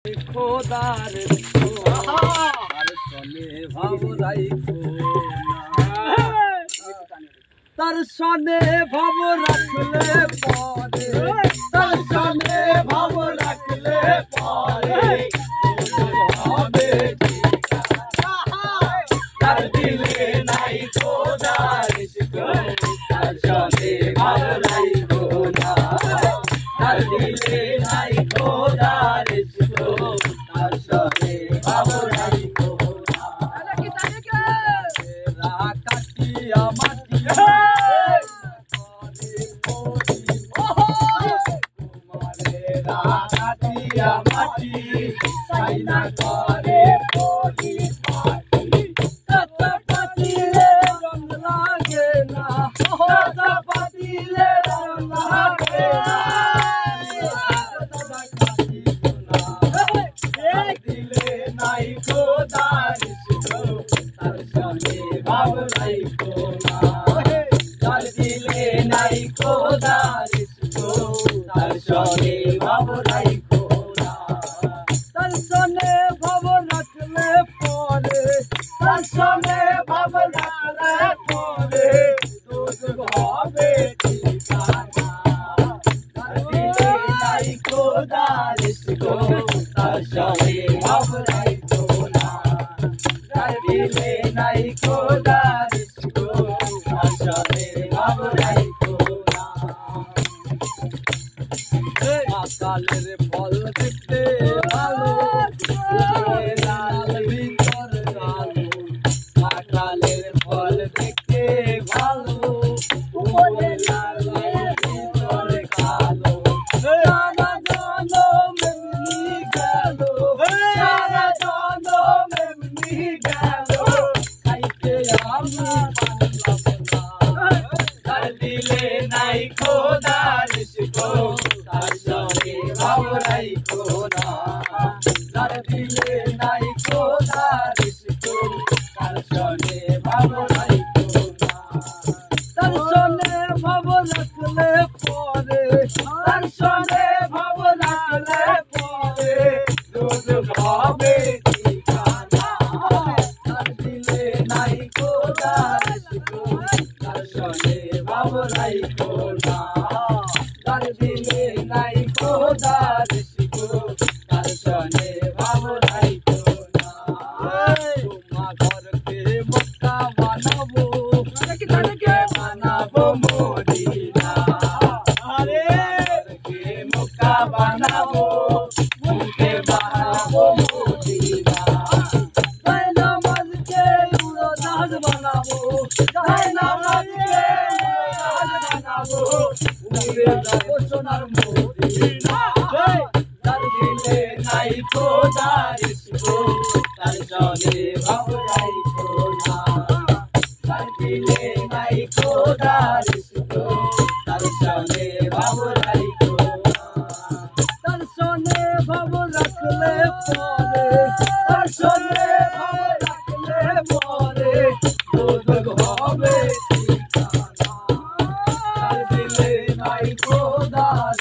খোদার আর সনে ভাব রাইখো তার সনে ভাব রাখলে পরে তার সনে ভাব রাখলে পরে হবে তার দিলে নাই খোদার তার সনে ভাব রাইখো না তার দিলে নাই খোদার তার সনে ভাব রাইখো না কাটিয়া মাটি কাটিয়া মাটি সাইনা করে পরি পাতিলে রং লাগে না পাতিলে রং লাগে না দিলে নাই খোদার তার সনে ভাব রাইখো না তার দিলে নাই খোদার তার সনে ভাব রাইখো না তার সনে ভাব রাখলে পরে তার সনে ভাব রাখলে পরে দুধ হবে ঠিকানা তার দিলে নাই খোদার তার সনে ভাব রাইখো না তার দিলে নাই খোদার তার সনে ভাব রাইখো না কালের ফল দেখতে ভালো লাল ভিতর কালো কালের ফল দেখতে ভালো লাল ভিতর কালো সারা জনম এমনি গেল সারা জনম এমনি গেল খাইতে আমি তার দিলে নাই খোদার তার সনে ভাব রাইখো না তার দিলে নাই খোদার তার সনে ভাব রাইখো না তার সনে ভাব রাখলে পরে তার সনে ভাব রাখলে পরে দুধ হবে ঠিকানা তার দিলে নাই খোদার তার সনে ভাব রাইখো না তার দিলে নাই খোদার তার সনে ভাব রাইখো না তোমা ঘরকে মক্কা বানাবো বানাবো মদিনা আরে ঘরকে মক্কা বানাবো মুখে বানাবো মদিনা তাই নামাজকে উড়োজাহাজ বানাবো তাই নামাজকে বানাবো উড়ে যাবো সোনার মদিনা তার দিলে নাই খোদার তার সনে ভাব রাইখো না তার দিলে নাই খোদার তার সনে ভাব রাইখো না তার সনে ভাব রাখলে পরে তার সনে ভাব রাখলে পরে দুধ হবে ঠিকানা তার দিলে নাই খোদার